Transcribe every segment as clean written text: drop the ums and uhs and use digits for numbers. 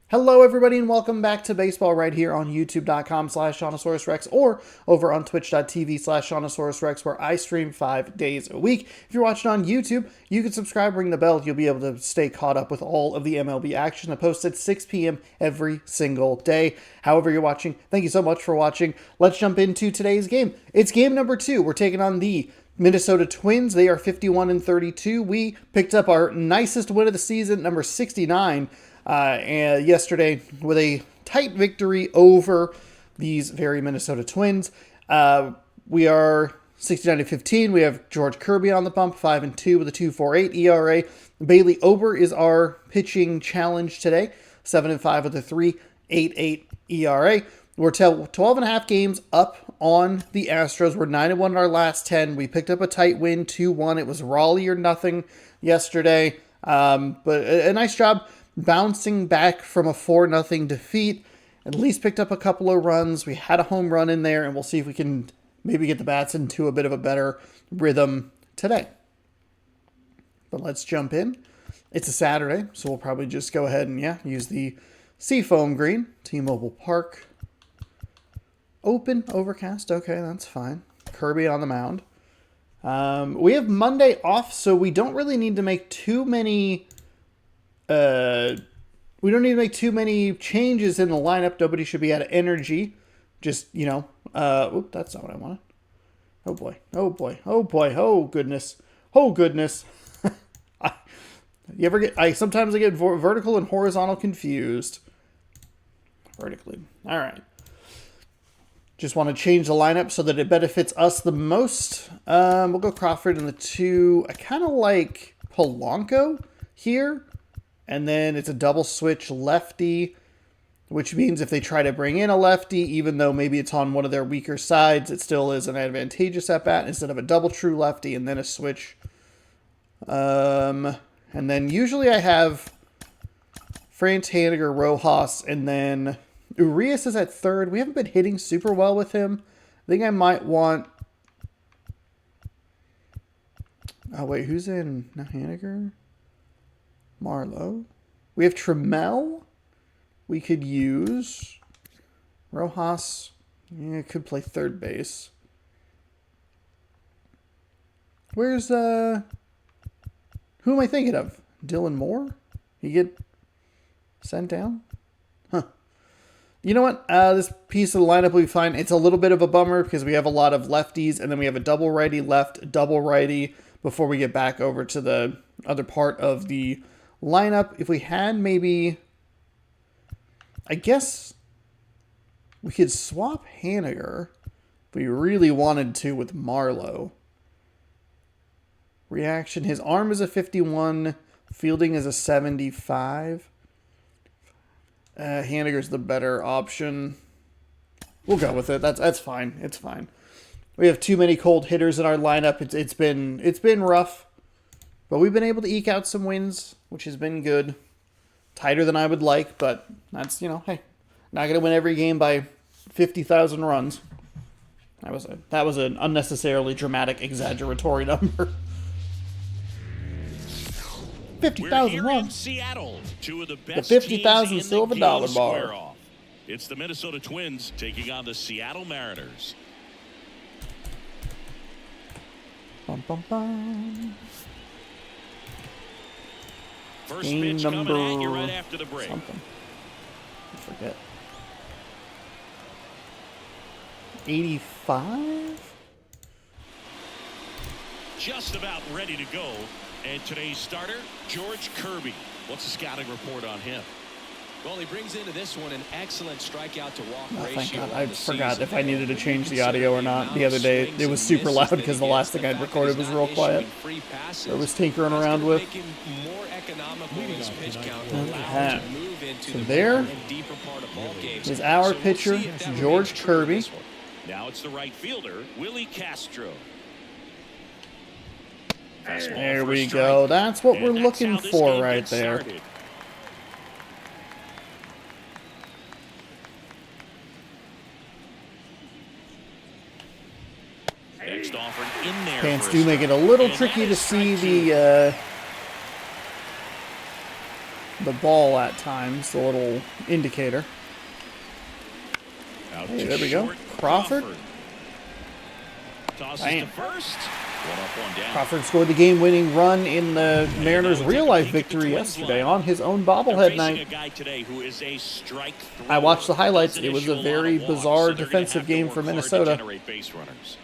Hello, everybody, and welcome back to baseball right here on youtube.com/Shawnosaurus or over on twitch.tv/Shawnosaurus where I stream 5 days a week. If you're watching on YouTube, you can subscribe, ring the bell. You'll be able to stay caught up with all of the MLB action. I post at 6 p.m. every single day. However you're watching, thank you so much for watching. Let's jump into today's game. It's game number 2. We're taking on the Minnesota Twins. They are 51-32. We picked up our nicest win of the season, number 69, and yesterday with a tight victory over these very Minnesota Twins. We are 69-15. We have George Kirby on the bump, 5-2 with a 2.48 ERA. Bailey Ober is our pitching challenge today, 7-5 with a 3.88 ERA. We're 12.5 games up on the Astros. We're 9-1 in our last 10. We picked up a tight win, 2-1. It was Raleigh or nothing yesterday. But a nice job bouncing back from a 4-0 defeat. At least picked up a couple of runs. We had a home run in there, and we'll see if we can maybe get the bats into a bit of a better rhythm today. But let's jump in. It's a Saturday, so we'll probably just go ahead and, use the Seafoam Green, T-Mobile Park. Open, overcast, okay, that's fine. Kirby on the mound. We have Monday off, so we don't really need to make too many... we don't need to make too many changes in the lineup. Nobody should be out of energy. Just, oop, that's not what I wanted. Oh boy, oh boy, oh boy, oh goodness. Oh goodness. Sometimes I get vertical and horizontal confused. Vertically. All right. Just want to change the lineup so that it benefits us the most. We'll go Crawford in the 2. I kind of like Polanco here. And then it's a double switch lefty, which means if they try to bring in a lefty, even though maybe it's on one of their weaker sides, it still is an advantageous at bat instead of a double true lefty and then a switch. And then usually I have France, Haniger, Rojas, and then Urias is at third. We haven't been hitting super well with him. I think I might want... Oh, wait, who's in? No, Haniger? Marlowe. We have Trammell. We could use Rojas. Yeah, could play third base. Where's who am I thinking of? Dylan Moore? He get sent down? Huh. You know what? This piece of the lineup will be fine. It's a little bit of a bummer because we have a lot of lefties, and then we have a double righty left, double righty before we get back over to the other part of the lineup. If we had maybe, I guess we could swap Haniger if we really wanted to with Marlowe. Reaction, his arm is a 51, fielding is a 75. Haniger's the better option. We'll go with it. That's fine. It's fine. We have too many cold hitters in our lineup. It's been rough. But we've been able to eke out some wins, which has been good. Tighter than I would like, but that's, hey, not going to win every game by 50,000 runs. That was an unnecessarily dramatic, exaggeratory number. 50,000 runs. Seattle, two of the The 50,000 silver dollar bar. Off. It's the Minnesota Twins taking on the Seattle Mariners. Bum, bum, bum. First Game pitch number coming at you right after the break. Something. I forget. 85? Just about ready to go. And today's starter, George Kirby. What's the scouting report on him? Well, he brings into this one an excellent strikeout to walk ratio. Thank God. I forgot if I needed to change the audio or not the other day. It was super loud because the last thing I'd recorded was real quiet. I was tinkering around with. So there is our pitcher, George Kirby. Now it's the right fielder, Willie Castro. There we go. That's what we're looking for right there. Next offered in there. Pants do make it a little tricky to see the ball at times, the little indicator. Hey, there we go. Crawford. Tosses to first. One up, one down. Crawford scored the game-winning run in the Mariners' real-life victory yesterday on his own bobblehead night. I watched the highlights. It was a very bizarre defensive game for Minnesota.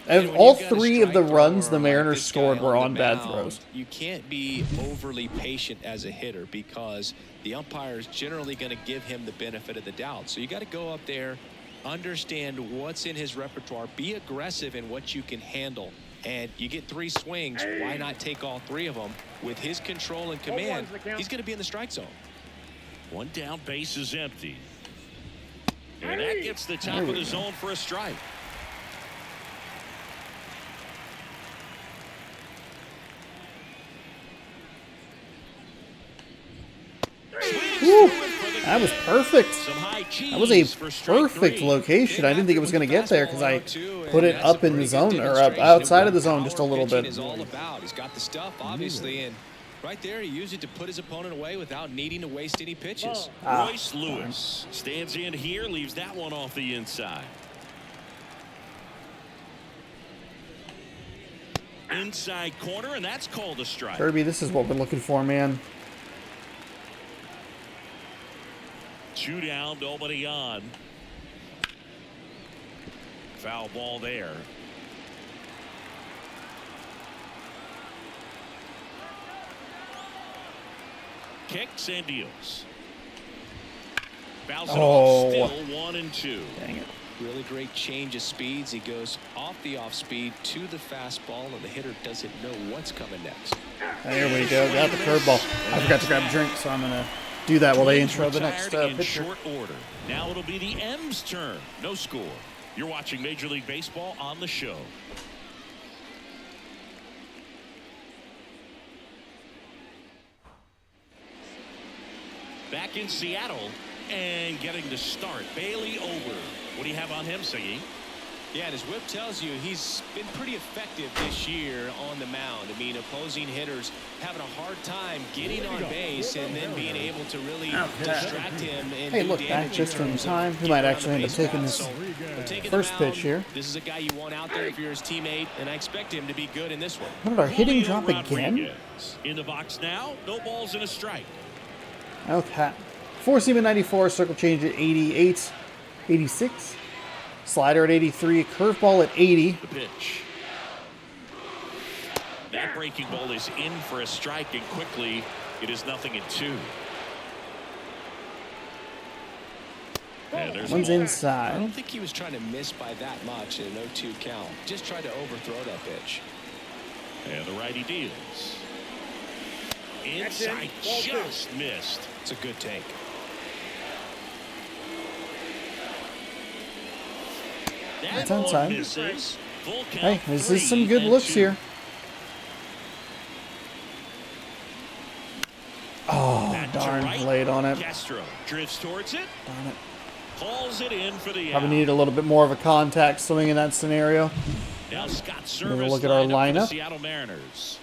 And all three of the runs the Mariners scored were on bad throws. You can't be overly patient as a hitter because the umpire is generally going to give him the benefit of the doubt. So you got to go up there, understand what's in his repertoire, be aggressive in what you can handle. And you get 3 swings, why not take all 3 of them? With his control and command, he's going to be in the strike zone. One down, base is empty. And that gets the top of the zone for a strike. Woo, that was perfect. That was a perfect location. I didn't think it was going to get there because I put it up in the zone, or up outside of the zone just a little bit. He's got the stuff, obviously, and right there he used it to put his opponent away without needing to waste any pitches. Royce Lewis stands in here, leaves that one off the inside. Inside corner, and that's called a strike. Kirby, this is what we're looking for, man. 2 down, nobody on. Foul ball there. Kicks and deals. Fouls it off, still 1-2. Dang it. Really great change of speeds. He goes off the off speed to the fastball, and the hitter doesn't know what's coming next. There we go. Got the curveball. I forgot to grab a drink, so I'm going to do that while they intro the next pitcher. Short order. Now it'll be the M's turn. No score. You're watching Major League Baseball on the show. Back in Seattle and getting the start. Bailey over. What do you have on him, Siggy? Yeah, and as Whip tells you, he's been pretty effective this year on the mound. I mean, opposing hitters having a hard time getting on base and then being able to really distract him. And hey, look, back just in time. He might actually end up taking this first pitch here. This is a guy you want out there if you're his teammate, and I expect him to be good in this one. What did our hitting drop again? In the box now, no balls and a strike. Okay. Four seam at 94, circle change at 88, 86. Slider at 83, curveball at 80. The pitch. That breaking ball is in for a strike, and quickly it is 0-2. And there's one's inside. I don't think he was trying to miss by that much in an 0-2 count. Just tried to overthrow that pitch. And the righty deals. Inside, just missed. It's a good take. That's outside. Hey, this is some good looks here. Oh, darn, laid on it. Castro drifts towards it. Darn it. Pulls it in for the Probably needed a little bit more of a contact swing in that scenario. Now Scott Maybe Service look at our lineup. Seattle Mariners.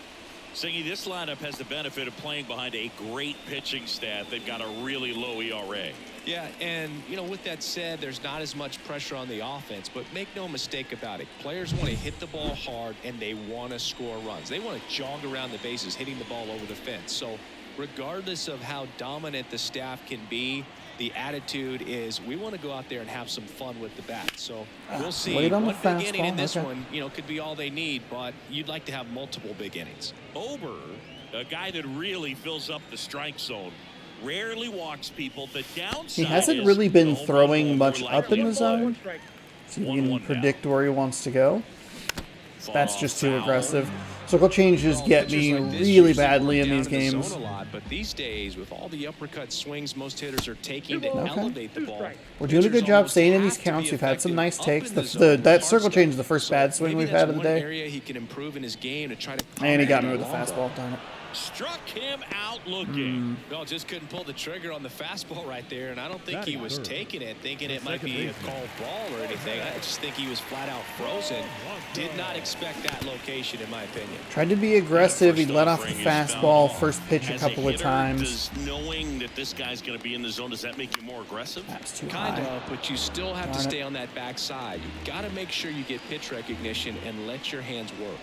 Singy, this lineup has the benefit of playing behind a great pitching staff. They've got a really low ERA. Yeah, and, you know, with that said, there's not as much pressure on the offense, but make no mistake about it. Players want to hit the ball hard, and they want to score runs. They want to jog around the bases, hitting the ball over the fence. So regardless of how dominant the staff can be, the attitude is we want to go out there and have some fun with the bat. So we'll see. On one the big inning in this okay. one, you know, could be all they need, but you'd like to have multiple big innings. Ober, a guy that really fills up the strike zone, rarely walks people. The downside He hasn't is really been the home throwing run much will up in likely the zone. apply. So you can 1-1 predict where he wants to go. That's just too Foul. aggressive. Circle changes get me really badly in these games. A lot, but these days, with all the uppercut swings most hitters are taking to elevate the ball, We're doing a good job staying in these counts. We've had some nice takes. That circle change is the first bad swing we've had of the day. He can improve in his game to try to And he got me with the fastball. Darn it. Struck him out looking. Well, just couldn't pull the trigger on the fastball right there, and I don't think he was taking it, thinking it might be a called ball or anything. I just think he was flat out frozen. Did not expect that location, in my opinion. Tried to be aggressive. He let off the fastball first pitch a couple of times. Does knowing that this guy's going to be in the zone, does that make you more aggressive? That's too Kind high. of, but you still have to stay on that backside. You got to make sure you get pitch recognition and let your hands work.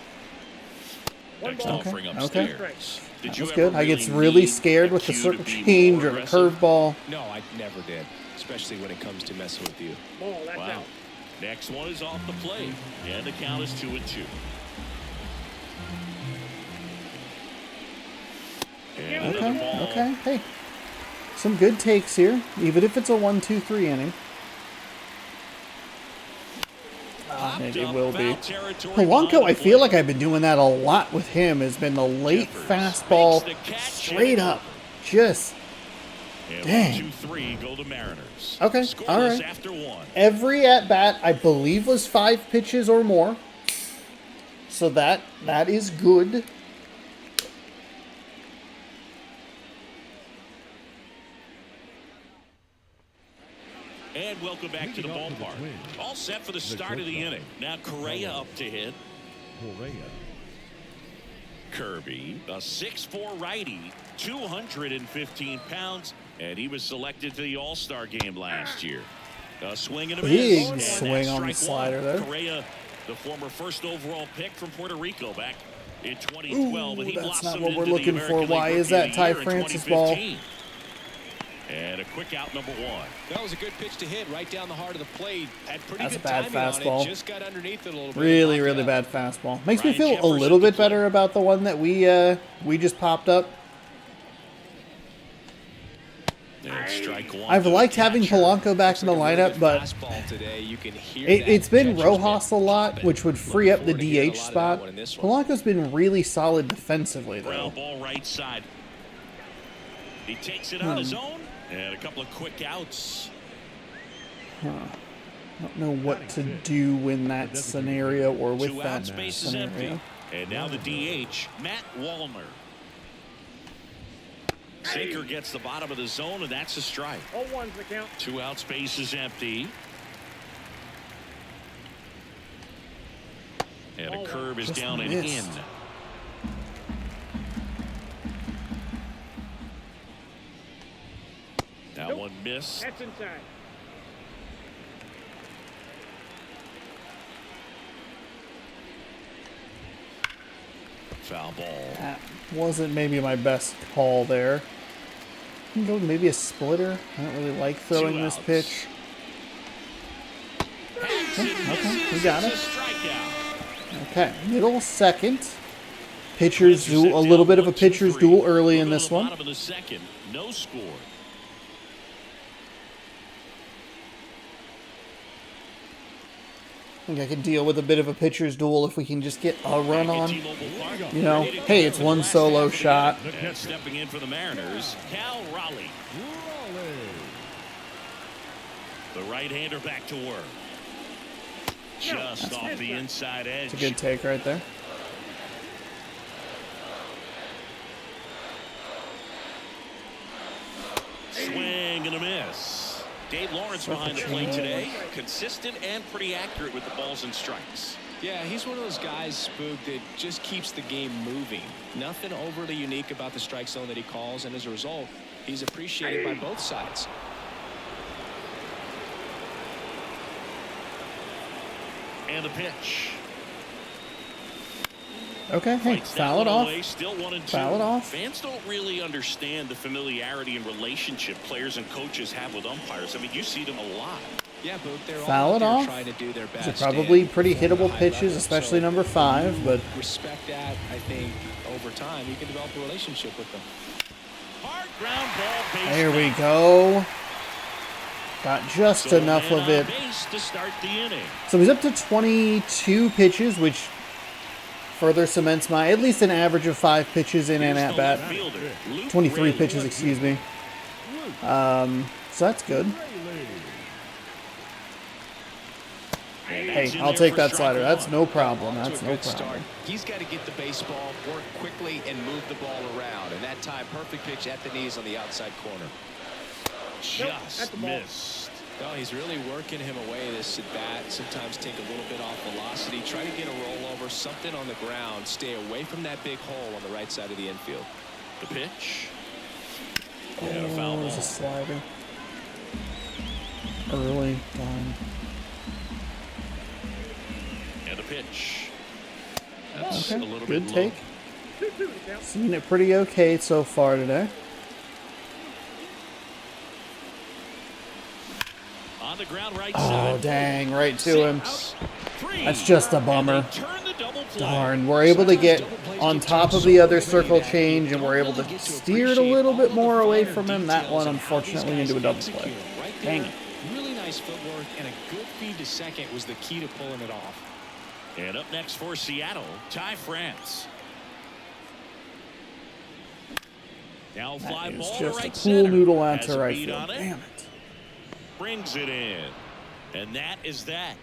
Next offering upstairs. Did you That's ever good. I get really really need scared a with the cue circle to be change more or the aggressive? curveball. No, I never did, especially when it comes to messing with you. Wow. Next one is off the plate, and the count is 2-2. And into the ball. Okay. Hey, some good takes here, even if it's a 1-2-3 inning. It will be. Polanco, I feel like I've been doing that a lot with him, has been the late fastball straight up. Just, dang. 1-2-3 go to Mariners. Okay, all Scoreless right. after one. Every at-bat, I believe, was 5 pitches or more. So that is good. And welcome back to the ballpark. All set for the start of the inning. Now Correa up to hit. Kirby, a 6'4" righty, 215 pounds, and he was selected to the All-Star game last year. A swing and a miss. Big swing on the slider there. Correa, the former first overall pick from Puerto Rico back in 2012. Ooh, and he that's not blossomed what we're into the looking for. American Why League is Rookie that of the Ty Year in Francis ball? 2015. And a quick out, number one. That was a good pitch to hit right down the heart of the plate. Had pretty That's a good bad timing on fastball. it. Just got underneath it a little bit. Really, and really popped it bad up. fastball. Makes me Ryan feel a Jefferson little to bit play. better about the one that we just popped up. And strike one. I've to the liked having catcher. Polanco back in the Looks like a really lineup, good but fastball today. You can hear it's that been catcher's Rojas mitt a lot, popping. which would free up the Looking forward to getting a DH lot of that spot. one in this one. Polanco's been really solid defensively, though. Ground ball right side. He takes it on his own. And a couple of quick outs. I don't know what to do in that scenario or with 2 that outs, base is scenario. empty. And now the DH, Matt Wallner. Sinker gets the bottom of the zone, and that's a strike. 0-1's the count. 2 outs, base is empty. And a curve is Just down and missed. in. Now one miss. That's inside. Foul ball. That wasn't maybe my best call there. Can go maybe a splitter. I don't really like throwing 2 this outs. pitch. Okay, we got it. It's a strikeout. Okay, middle second. Pitchers do a little bit of a pitcher's duel early in this one. Bottom of the second, no score. I think I could deal with a bit of a pitcher's duel if we can just get a run on. You know, hey, it's one solo shot. And stepping in for the Mariners, Cal Raleigh. The right-hander back to work. Just off the inside edge. It's a good take right there. Swing and a miss. Dave Lawrence behind the plate today. Consistent and pretty accurate with the balls and strikes. Yeah, he's one of those guys, Spook, that just keeps the game moving. Nothing overly unique about the strike zone that he calls, and as a result, he's appreciated by both sides. And the pitch. Okay, hey, Fights that foul it one off. away, still 1-2. Foul it off. Fans don't really understand the familiarity and relationship players and coaches have with umpires. I mean, you see them a lot. Yeah, Book, they're Foul all it out there off. trying to do their best. These are probably and pretty perform at a hittable high pitches, level. especially So number 5, but respect that. I think over time you can develop a relationship with them. Hard ground ball, base there we down. go. Got just So enough man of on it. base to start the inning. So he's up to 22 pitches, which further cements my at least an average of 5 pitches in an Here's the at-bat. left fielder, Luke 23 Raley. pitches, excuse me. So that's good. And Hey, that's in I'll there take for that strike slider. That's one. no problem. Off to That's a no good problem. start. He's got to get the baseball, work quickly, and move the ball around. And that time, perfect pitch at the knees on the outside corner. Just missed. Well, he's really working him away this at bat. Sometimes take a little bit off velocity. Try to get a rollover, something on the ground. Stay away from that big hole on the right side of the infield. The pitch. Oh, And a foul there's ball. a slider. Early line. And a pitch. That's Okay, a little good bit take. low. Seen it pretty okay so far today. On the ground right Oh, side. dang, right to him. 6-3. That's just a bummer. And they turn the double play. Darn, we're able to get on top of the other circle change, and we're able to steer it a little bit more away from him. That one, unfortunately, into a double play. Dang it. Really nice footwork, and a good feed to second was the key to pulling it off. And up next for Seattle, Ty France. Now fly That ball is to just a right cool center. noodle out Has to a right beat field. on it. Damn it. Brings it in. And that is that.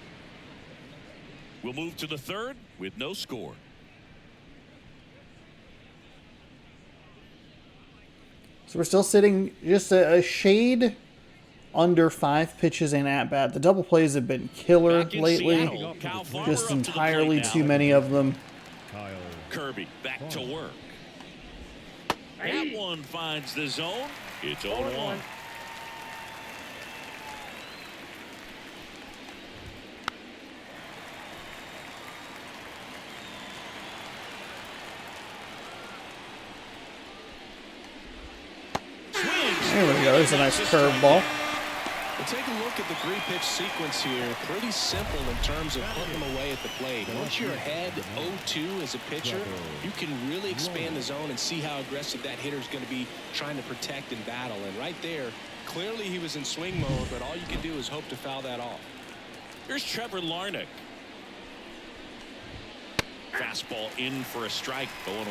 We'll move to the third with no score. So we're still sitting just a shade under 5 pitches in at bat. The double plays have been killer Back in lately. Seattle, Kyle Farmer Just up to the entirely plate too now. many of them. Kirby back to work. That one finds the zone. It's 0-1. Swings. There we go. There's a nice curveball. Well, take a look at the 3-pitch sequence here. Pretty simple in terms of putting them away at the plate. Once you're ahead 0-2 as a pitcher, you can really expand the zone and see how aggressive that hitter is going to be trying to protect and battle. And right there, clearly he was in swing mode, but all you can do is hope to foul that off. Here's Trevor Larnach. Fastball in for a strike, 0-1.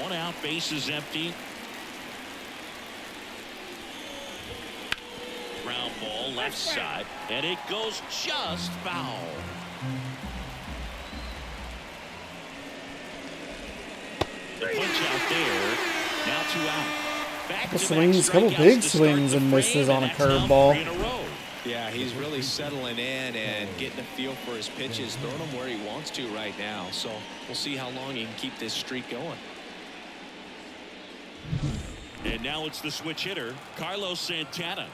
One out, bases empty. Ground ball left side, and it goes just foul. The punch out there. Now 2 out. Couple swings, couple big swings and misses on a curveball. Yeah, he's really settling in and getting a feel for his pitches, throwing them where he wants to right now. So we'll see how long he can keep this streak going. And now it's the switch hitter, Carlos Santana.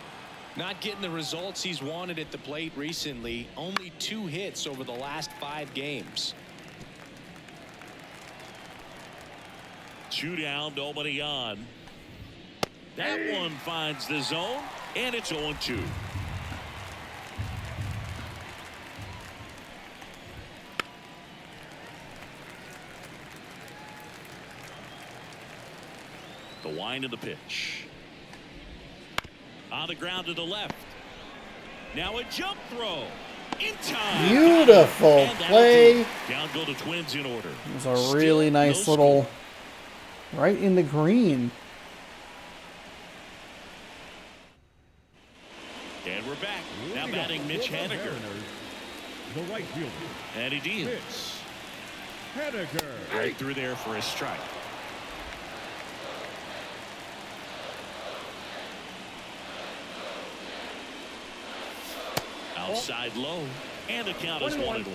Not getting the results he's wanted at the plate recently. Only 2 hits over the last 5 games. 2 down, nobody on. That one finds the zone, and it's 0-2. The wind of the pitch. On the ground to the left. Now a jump throw. In time. Beautiful And that'll play. do it. Down go the Twins in order. It was a really nice little right in the green. And we're back. Now batting Mitch Haniger. The right fielder. And he deals. Haniger. Right through there for a strike. Outside low. And the count is 1-1.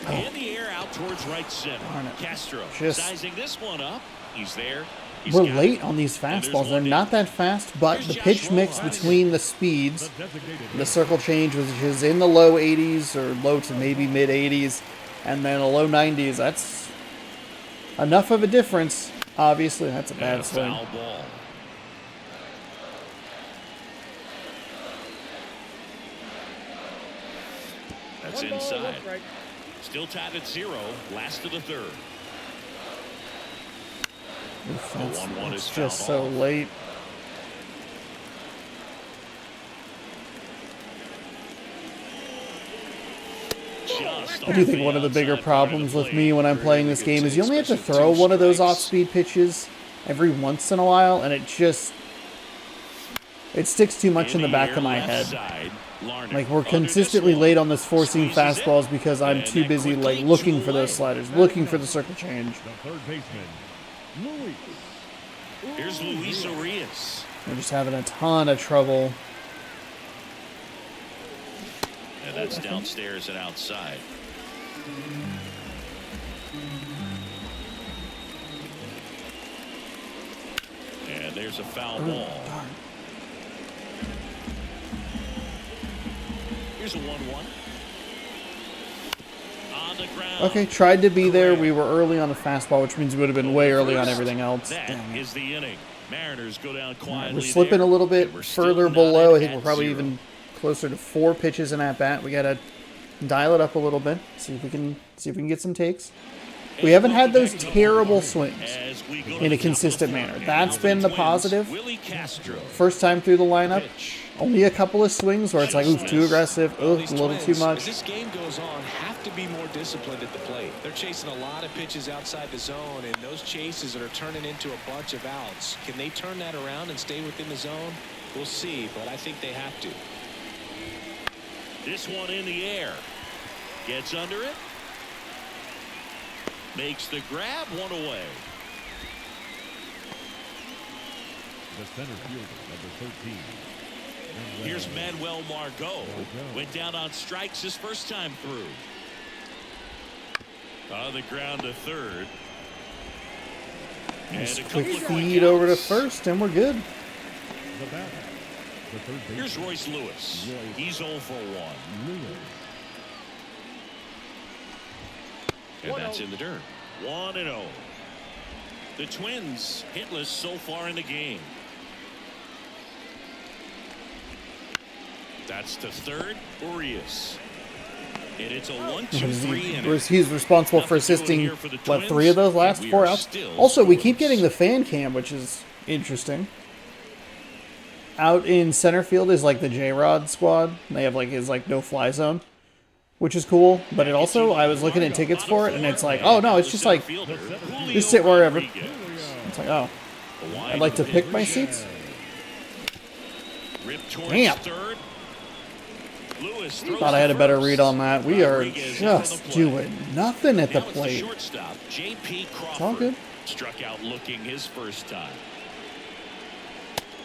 In the air out towards right center. Castro Just- sizing this one up. He's there. He's We're got late it. on these And there's fastballs. They're one not that fast, but the pitch mix between the speeds, the circle change, which is in the low 80s or low to maybe mid 80s, and then a low 90s. That's enough of a difference. Obviously, that's a And bad a swing. foul ball. That's inside. Still tied at 0. Last of the third. Oof, The 1-1 that's is just fouled so off. late. Just I do think off one of the bigger outside part of problems the with plate. me when I'm playing this game is you only have to throw one of those off-speed pitches every once in a while, and it just it sticks too much in the back of my head. Like, we're consistently late on this four-seam fastballs because I'm too busy, like, looking for those sliders, looking for the circle change. The third baseman, Luis. Here's Luis Urias. We're just having a ton of trouble. And that's downstairs and outside. And there's a foul ball. Darn. Here's a 1-1. On the ground. Okay, tried to be there. We were early on the fastball, which means we would have been way early on everything else. That is the inning. Mariners go down quietly. We're slipping a little bit We're still further not below. I at think we're probably 0. even closer to 4 pitches in at bat. We gotta dial it up a little bit. See if we can get some takes. We haven't had those terrible swings As we go to in a the top consistent of the manner. fourth. That's been the positive. Willie Castro. First time through the lineup, only a couple of swings where it's like, oof, too aggressive, oof, These a little too Twins, much. As this game goes on, have to be more disciplined at the plate. They're chasing a lot of pitches outside the zone, and those chases that are turning into a bunch of outs. Can they turn that around and stay within the zone? We'll see, but I think they have to. This one in the air. Gets under it. Makes the grab, one away. The center fielder, number 13. Here's Manuel Margot. Went down on strikes his first time through. On the ground to third. Nice And a quick couple of feed quick over to outs. first, and we're good. The batter, the third baseman. Here's Royce Lewis. He's 0 for 1. Lewis. And that's in the dirt. 1-0. The Twins hitless so far in the game. That's to third, Urias. And it's a 1-2-3 inning. He's responsible for assisting, what, 3 of those last 4 outs? Also, we keep getting the fan cam, which is interesting. Out in center field is like the J-Rod squad. They have like his like no-fly zone, which is cool. But it also, I was looking at tickets for it, and it's like, oh no, it's just like, just sit wherever. It's like, oh, I'd like to pick my seats. Damn. Thought I had a better read on that. We are just doing nothing at the plate. It's all good. Struck out looking his first time.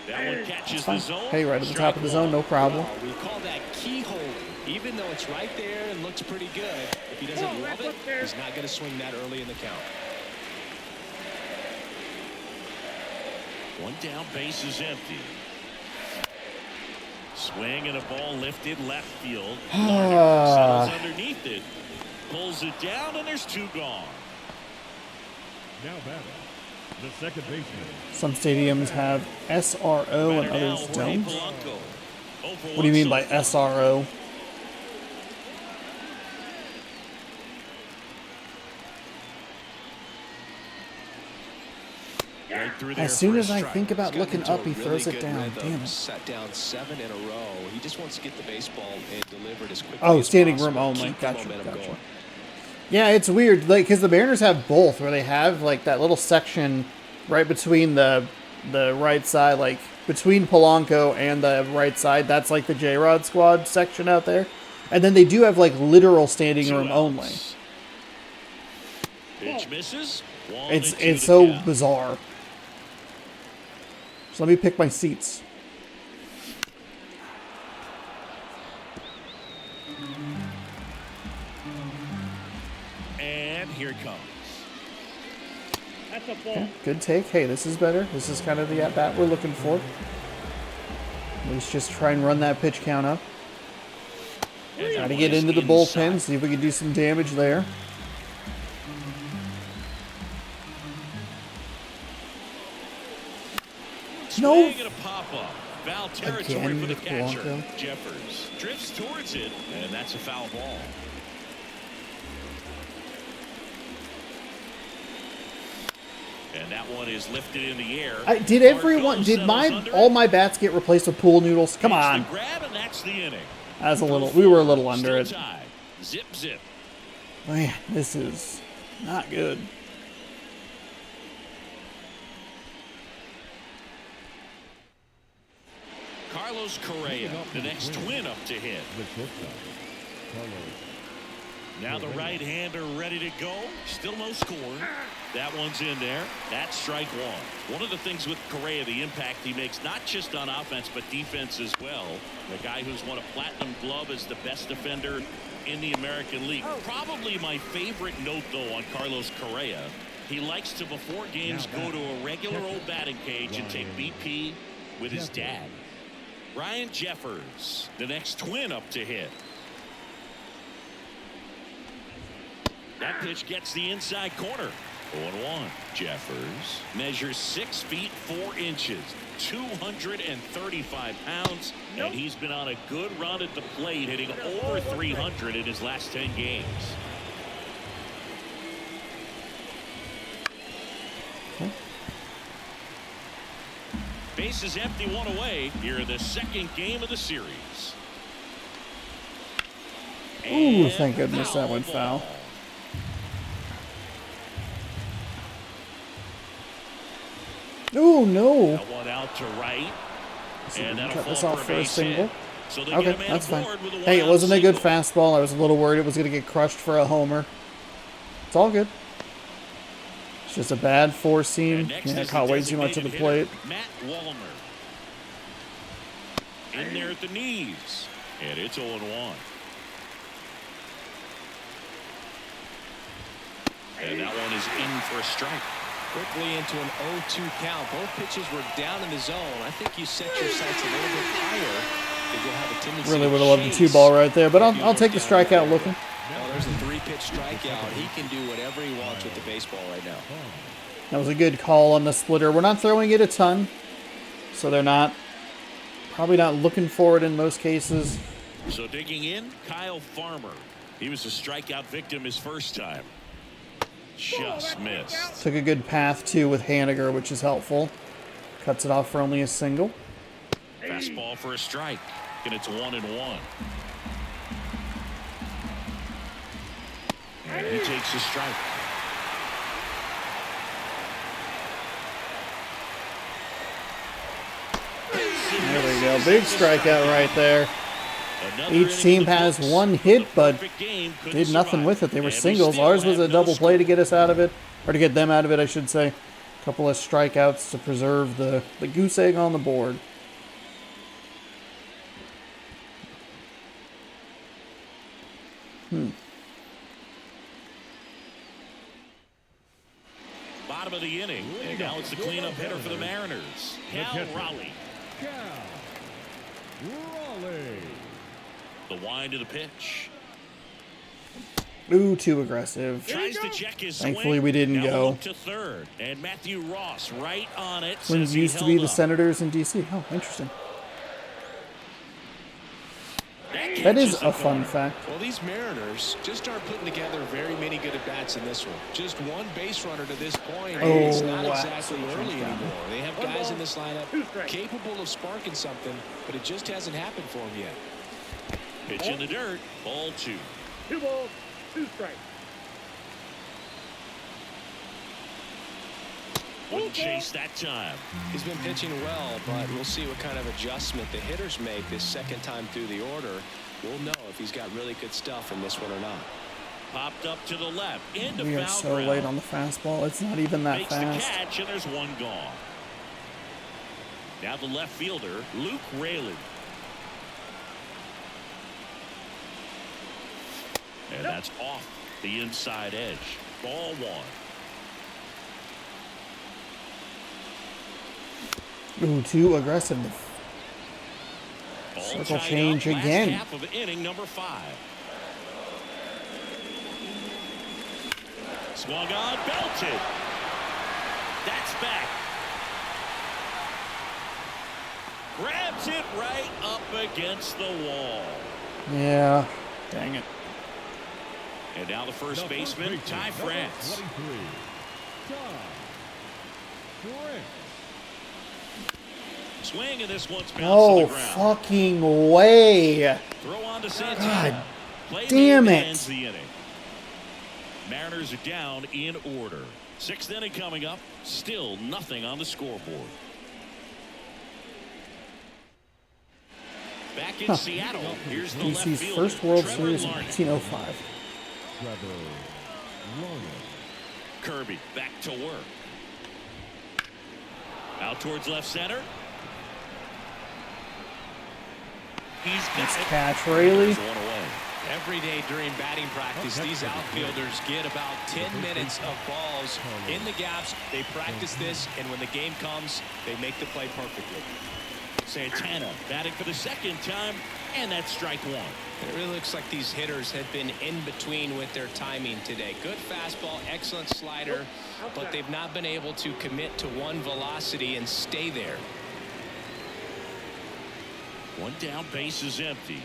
That one catches the zone. Hey, right at the top of the zone, no problem. We call that keyhole. Even though it's right there and looks pretty good, if he doesn't love it, he's not going to swing that early in the count. One down, base is empty. Swing and a ball lifted left field. Settles underneath it. Pulls it down, and there's 2 gone. Now batting, the second baseman. Some stadiums have SRO and others don't. What do you mean by SRO? As soon as I think about looking up, he throws it down. Damn it. Sat down 7 in a row. He just wants to get the baseball and deliver it as quickly Oh, as standing possible. room only. Keep the Gotcha, momentum gotcha. going. Yeah, it's weird, like, because the Mariners have both, where they have like that little section right between the right side, like between Polanco and the right side. That's like the J-Rod squad section out there, and then they do have like literal standing room only. Pitch misses. It's so bizarre. So let me pick my seats. And here it comes. That's a ball. Okay, good take. Hey, this is better. This is kind of the at-bat we're looking for. Let's just try and run that pitch count up. Try to get into the bullpen, see if we can do some damage there. No. Swing and a pop-up. Foul territory Again for the with catcher. Polanco. Jeffers drifts towards it, and that's a foul ball. And that one is lifted in the air. Did everyone? Did all my bats get replaced with pool noodles? Come on. The grab, and that's the inning. That's a little. We were a little under it. Still tied. Zip, zip. Man, this is not good. Carlos Correa, the next twin up to hit. The shortstop, Carlos. Now the right-hander ready to go. Still no score. That one's in there. That's strike one. One of the things with Correa, the impact he makes, not just on offense, but defense as well. The guy who's won a platinum glove as the best defender in the American League. Probably my favorite note, though, on Carlos Correa. He likes to, before games, go to a regular old batting cage and take BP with his dad. Ryan Jeffers, the next twin up to hit. That pitch gets the inside corner. 0-1. Jeffers measures 6 feet 4 inches, 235 pounds, and he's been on a good run at the plate, hitting over 300 in his last 10 games. Base is empty, one away here in the second game of the series. Ooh, thank goodness that went foul. Ooh, no. That one out to right. And that'll Cut this fall off for a base single. hit. So they Okay, get a man that's fine. aboard with a Hey, it one-out wasn't a good single. fastball. I was a little worried it was going to get crushed for a homer. It's all good. It's just a bad four seam. And next Yeah, is caught the way too much of the designated plate. hitter, Matt Wallner. In there at the knees. And it's 0-1. And that one is in for a strike. Quickly into an 0-2 count. Both pitches were down in the zone. I think you set your sights a little bit higher because you'll have a tendency Really to would have loved the chase 2-ball right there, but if you I'll look take the down in that strikeout area. looking. Well, there's a 3-pitch strikeout. He can do whatever he wants with the baseball right now. That was a good call on the splitter. We're not throwing it a ton, so they're probably not looking for it in most cases. So digging in, Kyle Farmer. He was a strikeout victim his first time. Just missed. Took a good path, too, with Haniger, which is helpful. Cuts it off for only a single. Fastball for a strike. And it's 1-1. And he takes a strike. There we go. Big strikeout right there. Another Each inning team in the has books. one hit, but Perfect game, couldn't did nothing survive. with it. They were And we singles. still Ours was have a no double play to score. get us out of it, or to get them out of it, I should say. A couple of strikeouts to preserve the goose egg on the board. Bottom of the inning. And now it's the cleanup hitter for the Mariners. Cal Raleigh. Raleigh. The wind of the pitch. Ooh, too aggressive. Tries to check his Thankfully, swing. we didn't Now go. look to third. And Matthew Ross right on it. Twins says he used to be held the up. Senators in D.C. Oh, interesting. That catches is the a fun corner. fact. Well, these Mariners just aren't putting together very many good at-bats in this one. Just one base runner to this point. Oh, It's not wow. exactly early anymore. They have guys in this lineup capable of sparking something, but it just hasn't happened for them yet. Pitch in the dirt. Ball 2. 2 balls, 2 strikes. Wouldn't chase that time. He's been pitching well, but we'll see what kind of adjustment the hitters make this second time through the order. We'll know if he's got really good stuff in this one or not. Popped up to the left. Into We are foul so ground. late on the fastball. It's not even that Makes fast. the catch, and there's one gone. Now the left fielder, Luke Raley. And that's off the inside edge. Ball 1. Ooh, too aggressive. All Circle tied change up, last again. half of inning number 5. Swung on, belted. That's back. Grabs it right up against the wall. Yeah. Dang it. And now the first baseman, Ty France. 23. Ty France. Swing, and this one's bounced to No the ground. fucking way. Throw on to Santana. God Play damn made it. ends the inning. Mariners are down in order. 6th inning coming up. Still nothing on the scoreboard. Back in Seattle, here's the left BC's fielder, first World Trevor Series in Larnach. 1905. Trevor Larnach. Kirby back to work. Out towards left center. He's got Nice it. catch, Rayleigh. There's one away. Every day during batting practice, these outfielders get about 10 minutes of balls in the gaps. They practice this, and when the game comes, they make the play perfectly. Santana batting for the second time, and that's strike one. It really looks like these hitters have been in between with their timing today. Good fastball, excellent slider, but they've not been able to commit to one velocity and stay there. One down, base is empty.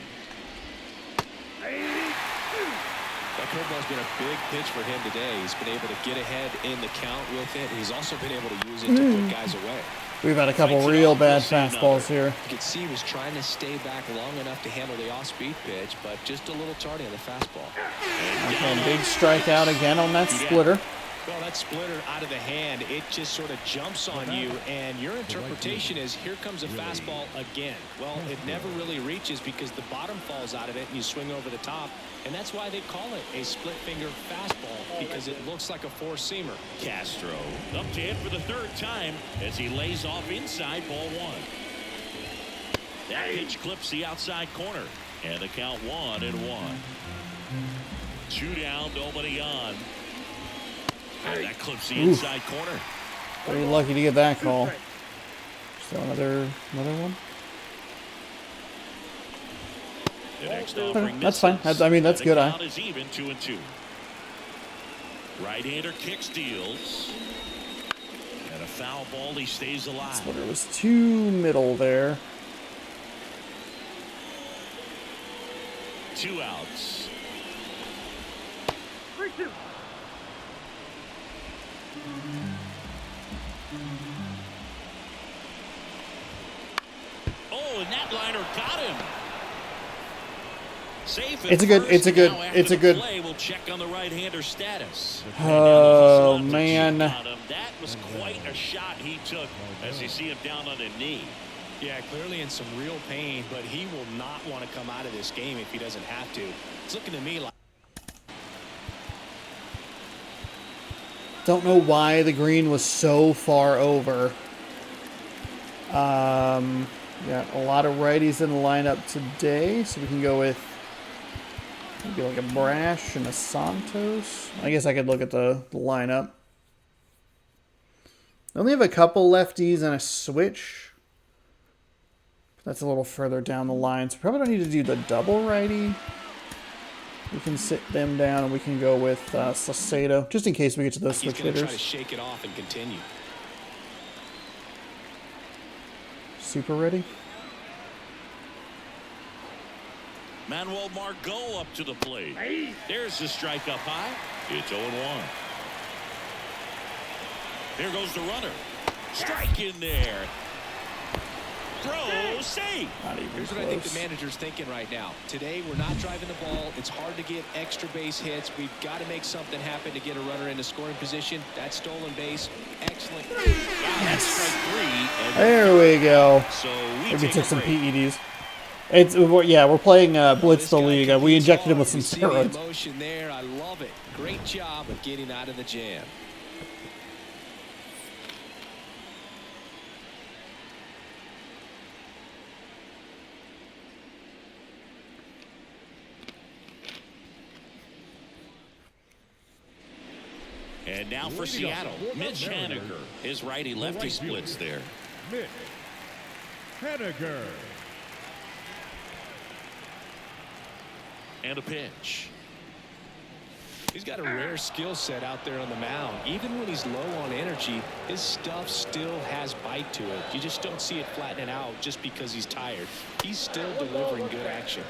That curveball's been a big pitch for him today. He's been able to get ahead in the count with it. He's also been able to use it to put guys away. We've had a couple real bad fastballs here. You can see he was trying to stay back long enough to handle the off-speed pitch, but just a little tardy on the fastball. Okay, big strikeout again on that splitter. Well, that splitter out of the hand, it just sort of jumps on you, and your interpretation is, here comes a fastball again. Well, it never really reaches because the bottom falls out of it, and you swing over the top, and that's why they call it a split-finger fastball, because it looks like a four-seamer. Castro up to hit for the third time as he lays off inside ball one. That pitch clips the outside corner, and the count 1-1. Two down, nobody on. And that clips the inside corner. Pretty lucky to get that call. So another one. The next Okay, offering that's fine. misses. I mean, that's The good. count is even, 2-2. Right-hander kick steals. And a foul ball, he stays alive. Splitter was too middle there. 2 outs. 3-2. Oh, and that liner got him. Safe at It's a good- first. it's a good- Now after it's a the good- play, we'll check on the right-hander status. Oh, And now the man. got him. That was quite a shot he took as you see him down on a knee. Yeah, clearly in some real pain, but he will not want to come out of this game if he doesn't have to. It's looking to me like Don't know why the green was so far over. Got a lot of righties in the lineup today, so we can go with maybe like a Brash and a Santos. I guess I could look at the lineup. I only have a couple lefties and a switch. That's a little further down the line, so probably don't need to do the double righty. We can sit them down and we can go with Saucedo, just in case we get to those he's switch going to try to hitters. shake it off and continue. Super ready. Manuel Margot up to the plate. There's the strike up high. It's 0-1. Here goes the runner. Strike in there. Throw, safe. Not even Here's close. what I think the manager's thinking right now. Today, we're not driving the ball. It's hard to get extra base hits. We've got to make something happen to get a runner into scoring position. That stolen base, excellent. Wow, that's strike 3. And There we go. so Maybe take took a some break. PEDs. We're playing Blitz This the guy League. We competes injected him with hard. some You see the steroids. emotion there. I love it. Great job of getting out of the jam. And now for Seattle, Mitch Haniger. His righty-lefty splits there. Mitch Haniger. And a pitch. He's got a rare skill set out there on the mound. Even when he's low on energy, his stuff still has bite to it. You just don't see it flattening out just because he's tired. He's still delivering good action.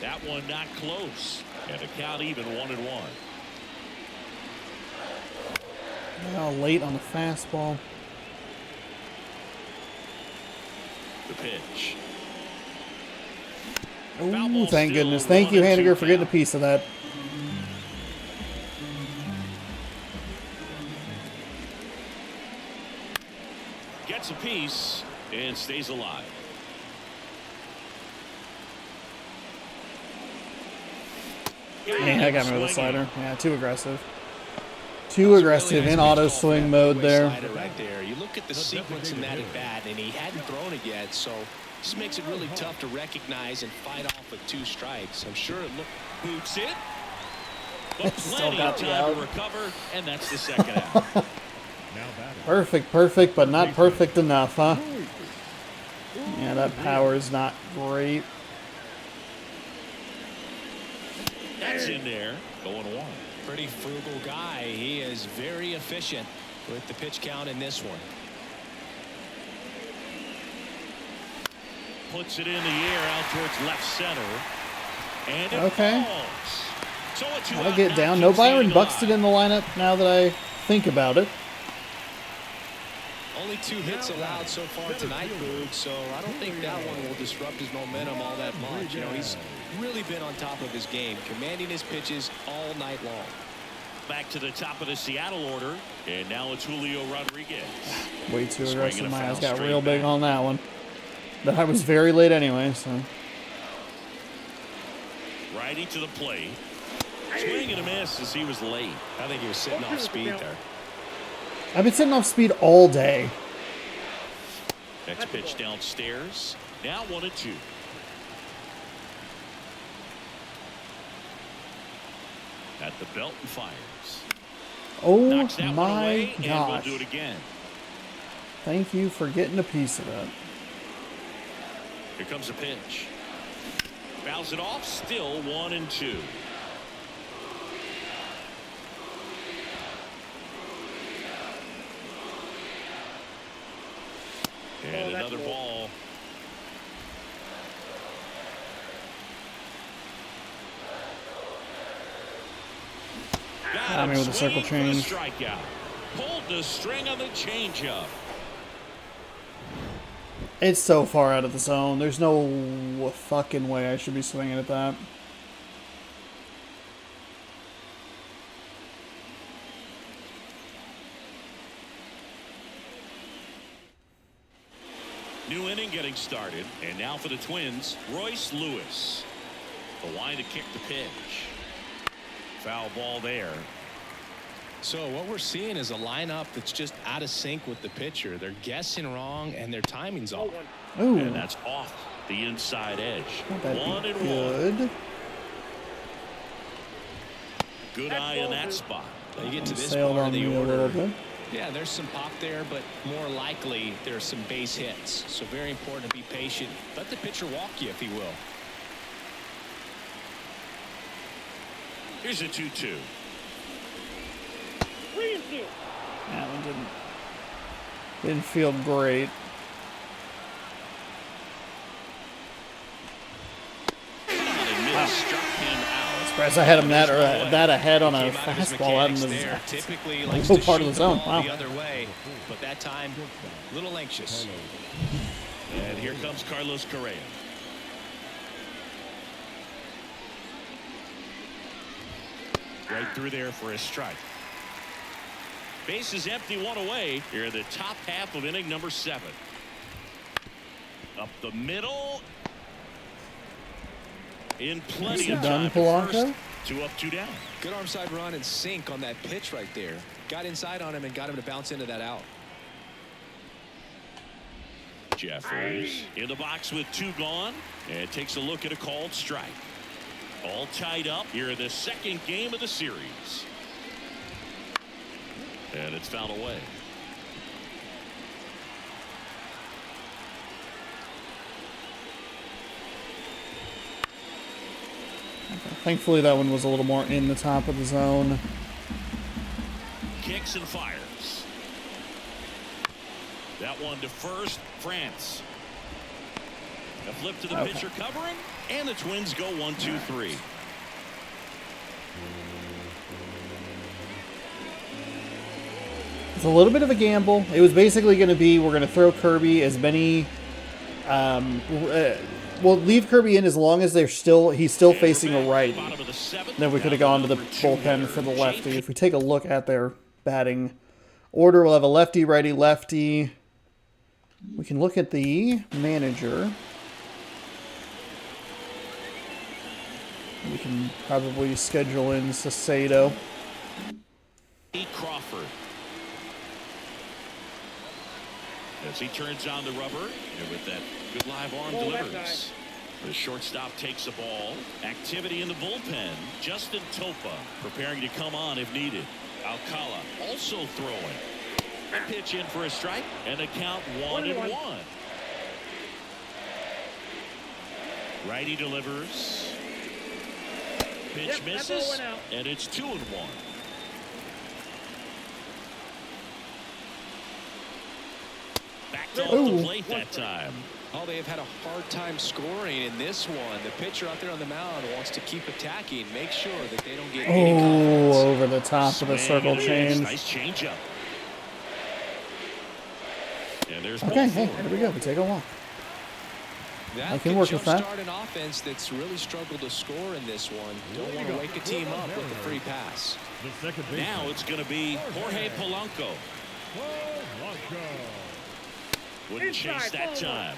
That one not close. And the count even 1-1. Oh, late on the fastball. The pitch. Oh, ball thank still goodness. Thank you, 1-2 Haniger, for getting a count. piece of that. Gets a piece and stays alive. Yeah, that got me with a slider. Yeah, too aggressive. Too aggressive in auto swing mode there. Right there. You look at the sequence in that at bat, and he hadn't thrown it yet, so this makes it really tough to recognize and fight off with 2 strikes. I'm sure it looked. Boots it. But Still plenty got of the time out. to recover, and that's the second out. Perfect, but not perfect enough, huh? Yeah, that power is not great. That's in there. Going 1. Pretty frugal guy. He is very efficient with the pitch count in this one. Puts it in the air out towards left center. And it Okay. falls. So a 2-out I'll get down. action No Byron standing Buxton in the lineup now that I think about it. Only 2 hits allowed so far tonight, Boog, so I don't think that one will disrupt his momentum all that much. You know, he's really been on top of his game, commanding his pitches all night long. Back to the top of the Seattle order, and now it's Julio Rodriguez. Way too Swinging aggressive. a My eyes foul got straight real big back. on that one. But I was very late anyway, so. Righty to the plate. Swing and a miss as he was late. I think he was sitting off speed there. I've been sitting off speed all day. Next pitch downstairs. Now 1-2. At the belt and fires. Oh Knocks that one my away, and we'll gosh. do it again. Thank you for getting a piece of that. Here comes a pitch. Fouls it off. Still 1-2. And another ball. Got me with a circle change. Strikeout. Pulled the string on the changeup. It's so far out of the zone. There's no fucking way I should be swinging at that. New inning getting started. And now for the Twins, Royce Lewis. The line to kick the pitch. Foul ball there. So what we're seeing is a lineup that's just out of sync with the pitcher. They're guessing wrong, and their timing's off. Ooh, And that's off the inside edge. that'd 1-1. be good. Good eye in that spot. You get to this Sailed part on of me the a little order. bit. Yeah, there's some pop there, but more likely there's some base hits. So very important to be patient. Let the pitcher walk you if he will. Here's a 2-2. 3-2. That one didn't feel great. Struck him out. Surprised I had him that ahead on a Came out of his fastball out in mechanics there. the Typically likes low to part of shoot the zone. ball Wow. the other way, but that time a little anxious. And here comes Carlos Correa. Right through there for a strike. Base is empty, 1 away. Here in the top half of inning number 7. Up the middle. In plenty of done, time for Polanco? first. 2 up, 2 down. Good arm side run and sink on that pitch right there. Got inside on him and got him to bounce into that out. Jeffers in the box with 2 gone, and takes a look at a called strike. All tied up here in the second game of the series. And it's fouled away. Thankfully, that one was a little more in the top of the zone. Kicks and fires. That one to first, France. A flip to the pitcher covering, and the Twins go 1-2-3. It's a little bit of a gamble. It was basically going to be we're going to throw Kirby as many. We'll leave Kirby in as long as he's still facing a righty. Bottom of the 7th. Then we could have Now gone to the number 2 bullpen hitter, for the lefty. Jake. If we take a look at their batting order, we'll have a lefty, righty, lefty. We can look at the manager. We can probably schedule in Sasado. Crawford. As he turns on the rubber, and with that good live arm delivers. The shortstop takes the ball. Activity in the bullpen. Justin Topa preparing to come on if needed. Alcala also throwing. A pitch in for a strike, and the count 1-1. Righty delivers. Pitch misses, and it's 2-1. Backed off the plate that time. Oh, they have had a hard time scoring in this one. The pitcher out there on the mound wants to keep attacking, make sure that they don't get any confidence. Over the top of the circle change. Nice change up. And there's okay, hey, there we go. We take a walk. That I can work with that. Start an offense that's really struggled to score in this one. Don't want to wake a team up with a free pass. Now it's going to be Jorge Polanco. Wouldn't chase that time.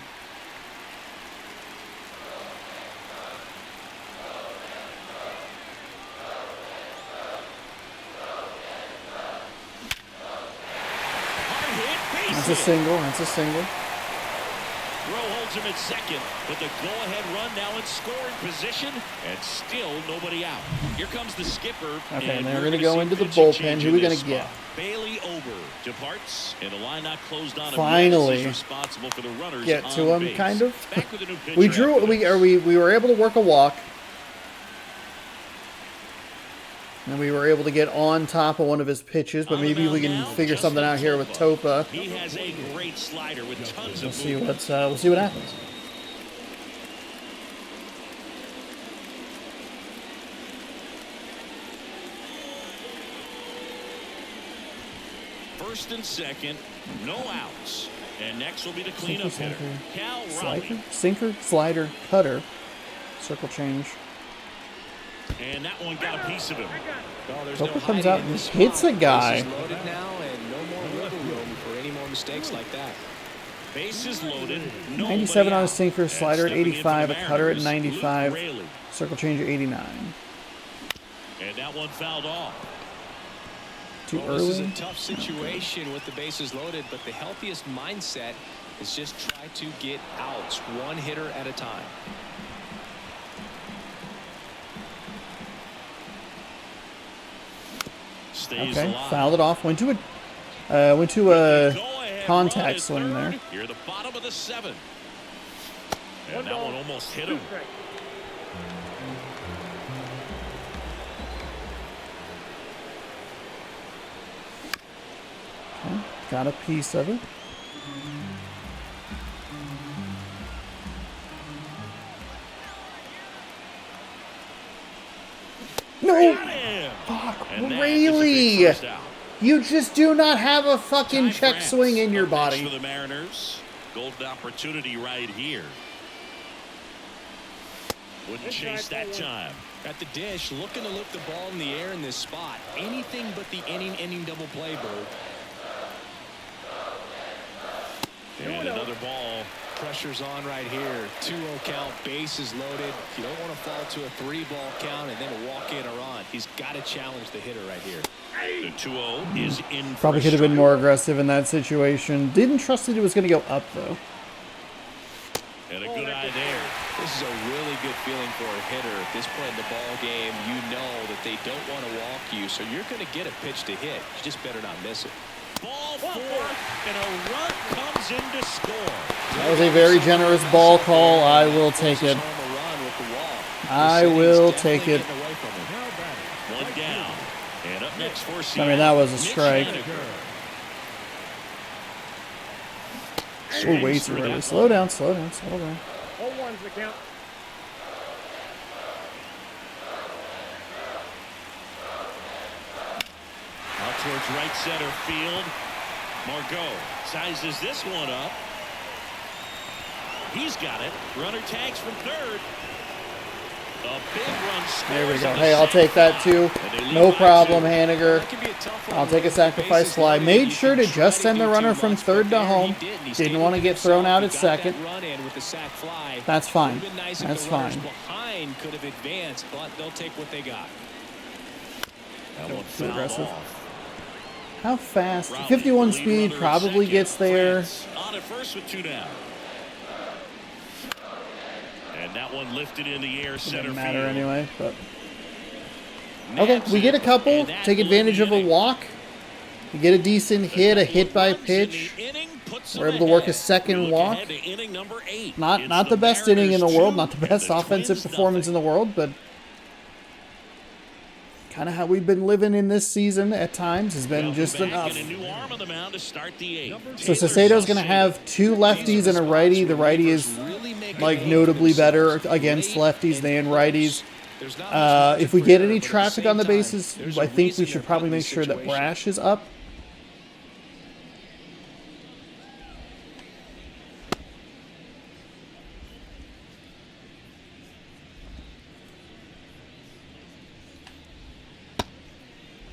That's a single. That's a single. Rowe holds him at second, but the go-ahead run now in scoring position, and still nobody out. Here comes the skipper. Okay, and they're going to go into the bullpen. Who are we going to get? Bailey Ober departs, and the line not closed on him. Finally, responsible for the runners get to him, base. kind of. Back with a new pitcher We drew. We were able to work a walk. And we were able to get on top of one of his pitches, but maybe we can figure something out here with Topa. He has a great slider with tons of movement. We'll see what happens. First and second, no outs. And next will be the cleanup hitter, Cal Raleigh. Sinker, slider, cutter, circle change. And that one got a piece of him. Topa comes out and hits a guy. Loaded now, and no more wiggle room for any more mistakes like that. Bases loaded. 97 on a sinker, slider at 85, a cutter at 95, circle change at 89. And that one fouled off. Too early. This is a tough situation with the bases loaded, but the healthiest mindset is just try to get outs, one hitter at a time. Okay, fouled it off. Went to a contact swing there. You're the bottom of the 7th. And that one almost hit him. Okay, got a piece of it. No! Fuck, really? You just do not have a fucking check swing in your body. For the Mariners, golden opportunity right here. Wouldn't chase that time. At the dish, looking to lift the ball in the air in this spot. Anything but the inning double play, Bird. And another ball. Pressure's on right here. 2-0 count, bases loaded. You don't want to fall to a 3-ball count and then walk in or on. He's got to challenge the hitter right here. The 2-0 is in. Probably could have been more aggressive in that situation. Didn't trust that it was going to go up, though. And a good eye there. This is a really good feeling for a hitter. At this point in the ball game, you know that they don't want to walk you, so you're going to get a pitch to hit. You just better not miss it. Ball 4, and a run comes in to score. That was a very generous ball call. I will take it. I will take it. One down. And up next for I mean, that was a strike. Oh, way too early. Slow down, slow down, slow down. 0-1's the count. Out towards right center field. Margot sizes this one up. He's got it. Runner tags from third. A big run There we scores go. on the Hey, I'll take that too. and they lead No by problem, 2. Haniger. That could be a tough one I'll with take a the sacrifice bases fly. loaded. Made You sure can to try just send the do runner too from much, third but to there home. he did, and he Didn't stayed want to within get thrown himself. out He at got that second. run in with the sac fly. That's fine. Would've been nice if That's the runners fine. behind could have advanced, but they'll take what they got. That one Too fouled aggressive. off. How fast? Rowley, 51 the lead speed runner at probably second. gets there. France on at first with 2 down. And that one lifted in the air center Doesn't matter field. anyway, but okay, Naps we it, get a couple. and that Take will advantage end of the a inning. walk. We get a decent hit, a hit by Runs in the pitch. inning puts We're them able to work a ahead. second We look walk. ahead to inning number 8. Not It's the best inning in the Mariners world, 2 not the and best the offensive Twins performance in nothing. the world, but kind of how we've been living in this season at times has been Welcome just back, enough. and a new arm on the mound to start the 8th. So Taylor Sacedo's going to Saucedo. have 2 lefties and a righty. The righty is like notably better against lefties than righties. If we get any traffic on the bases, I think we should probably make sure that Brash is up.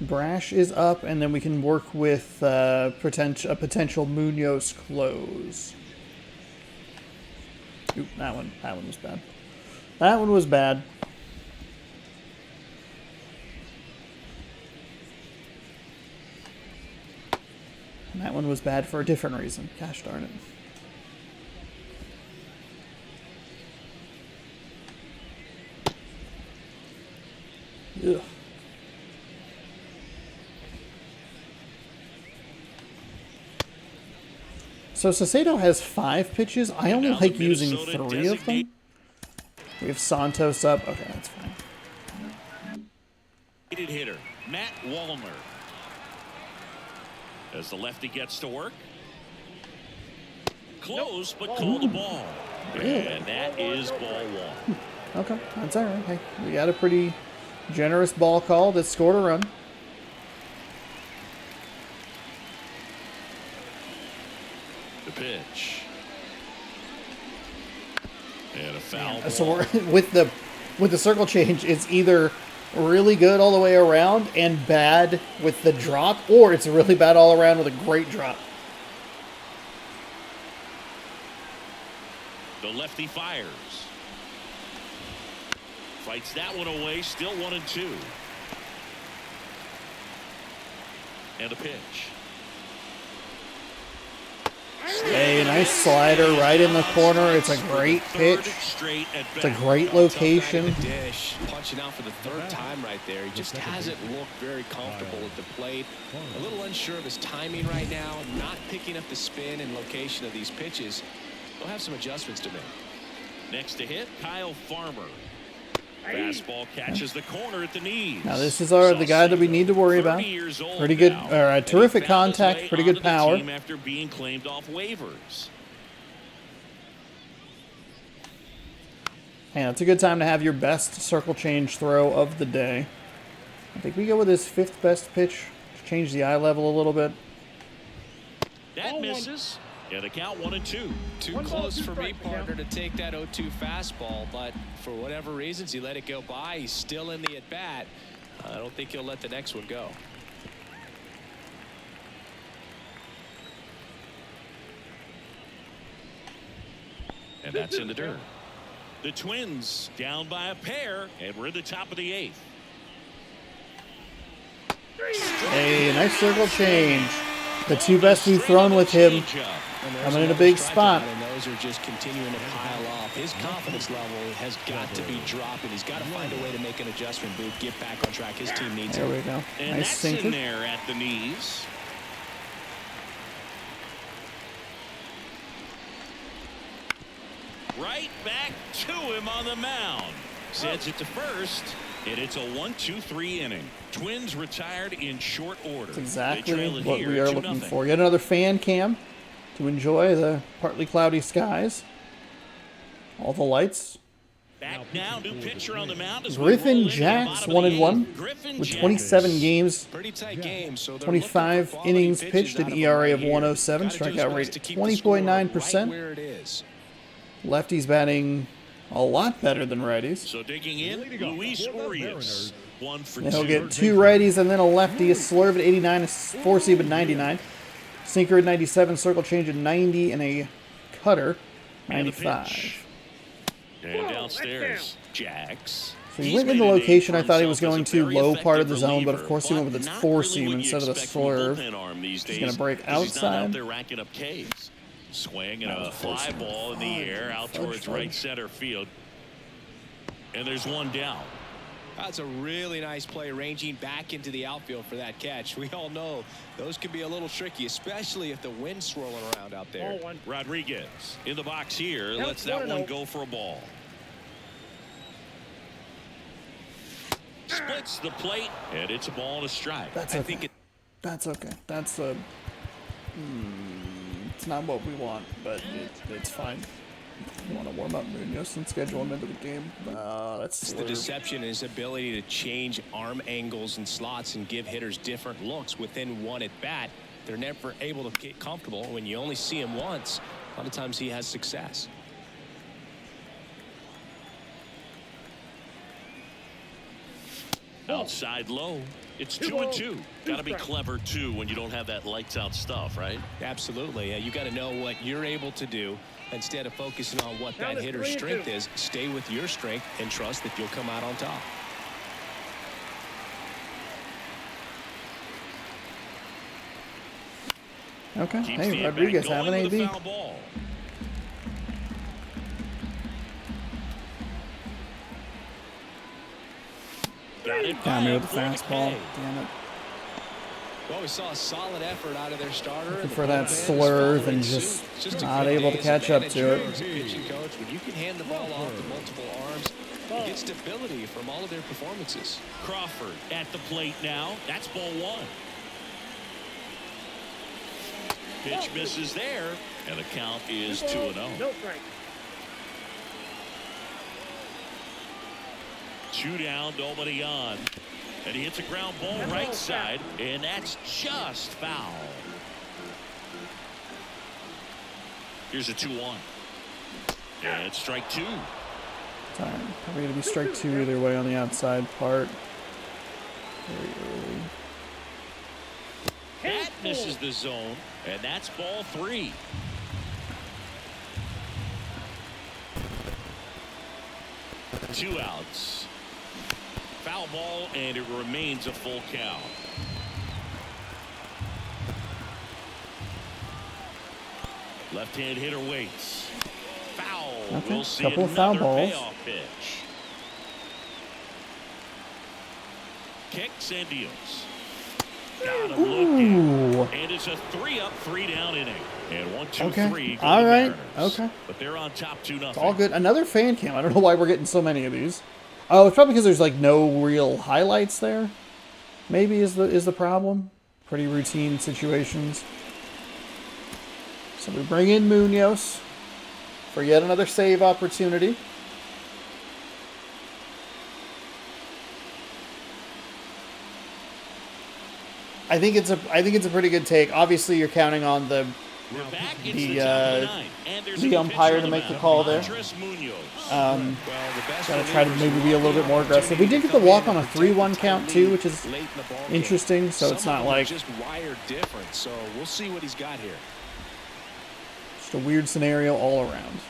Brash is up, and then we can work with a potential Munoz close. Oop, that one was bad. That one was bad. And that one was bad for a different reason. Gosh darn it. Ugh. So Sacedo has 5 pitches. I only now the like using Minnesota 3 of them. We have Santos up. Okay, that's fine. Hitter Matt Wallner. As the lefty gets to work. Close, but called the ball. And that is ball 1. Okay, that's all right. Hey, we got a pretty generous ball call that scored a run. The pitch. And a foul ball. So we're, with the circle change, it's either really good all the way around and bad with the drop, or it's really bad all around with a great drop. The lefty fires. Fights that one away. Still 1-2. And a pitch. Hey, nice slider right in the corner. It's a great pitch. It's a great location. Dish, punching out for the 3rd time right there. He just hasn't looked very comfortable at the plate. A little unsure of his timing right now. Not picking up the spin and location of these pitches. They'll have some adjustments to make. Next to hit, Kyle Farmer. Fastball catches the corner at the knees. Now this is the guy that we need to worry about. Pretty good, terrific contact, pretty good power. After being claimed off waivers. Yeah, it's a good time to have your best circle change throw of the day. I think we go with his 5th best pitch to change the eye level a little bit. That misses. Yeah, the count 1-2. Too close for me, partner, to take that 0-2 fastball, but for whatever reasons, he let it go by. He's still in the at-bat. I don't think he'll let the next one go. And that's in the dirt. The Twins down by a pair, and we're at the top of the 8th. Hey, nice circle change. The 2 best we've thrown with him. Coming in a big spot. And those are just continuing to pile off. His confidence level has got to be dropping. He's got to find a way to make an adjustment, Boot. Get back on track. His team needs There him. we go. And Nice that's in sinker. there at the knees. Right back to him on the mound. Sends it to first, and it's a 1-2-3 inning. Twins retired in short order. That's exactly They trail it what here we are 2-0. looking for. Yet another fan cam to enjoy the partly cloudy skies. All the lights. Back now, new pitcher on the mound as we roll Griffin into the Jacks bottom of the 1-1 eighth. Griffin with Jacks. 27 games, Pretty tight game, so they're 25 looking for quality innings pitches pitched, out an of him ERA of right here. 107, Gotta do his strikeout best rate to keep the score 20.9%. right where it is. Lefties batting A lot better than righties. So digging in, Luis Urias. 1 for 2. And he'll get 2 righties and then a lefty. A slurve at 89, a 4-seam at 99. Sinker at 97, circle change at 90, and a cutter, 95. And downstairs, Jax. So he went in the location I thought he was going to, low part of the zone, but of course he went with its 4-seam instead of the slurve. He's going to break outside. They're racking up Ks. Swing and a fly ball in the air out towards right center field. And there's one down. That's a really nice play, ranging back into the outfield for that catch. We all know those can be a little tricky, especially if the wind's swirling around out there. Rodriguez in the box here. Lets that one go for a ball. Splits the plate, and it's a ball and a strike. That's okay. That's okay. That's a... it's not what we want, but it's fine. You want to warm up Munoz and schedule him into the game. That's the deception, his ability to change arm angles and slots and give hitters different looks within one at bat. They're never able to get comfortable. When you only see him once, a lot of times he has success. Outside low. It's 2-2. Got to be clever, too, when you don't have that lights-out stuff, right? Absolutely. You got to know what you're able to do. Instead of focusing on what that hitter's strength is, stay with your strength and trust that you'll come out on top. Okay. Hey, Rodriguez, have an AB. Got me with the fastball. Damn it. Well, we saw a solid effort out of their starter. Looking for that slurve and just not able to catch up to it. Pitching coach, when you can hand the ball off to multiple arms, you get stability from all of their performances. Crawford at the plate now. That's ball 1. Pitch misses there, and the count is 2-0. No strike. 2 down, nobody on. And he hits a ground ball right side, and that's just foul. Here's a 2-1. And it's strike 2. Probably going to be strike 2 either way on the outside part. Very early. That misses the zone, and that's ball 3. Two outs. Foul ball, and it remains a full count. Left-hand hitter waits. Foul. Okay. We'll see Couple of foul another balls. payoff pitch. Kicks and deals. Got him looking. And it's a 3-up, 3-down inning. And 1-2-3. All right. Mariners. Okay. But they're on top 2-0. It's all good. Another fan cam. I don't know why we're getting so many of these. Oh, it's probably because there's like no real highlights there. Maybe is the problem. Pretty routine situations. So we bring in Munoz for yet another save opportunity. I think it's a pretty good take. Obviously, you're counting on the umpire to make the call there. Gotta try to maybe be a little bit more aggressive. We did get the walk on a 3-1 count too, which is interesting. So it's not like just wired different. So we'll see what he's got here. Just a weird scenario all around.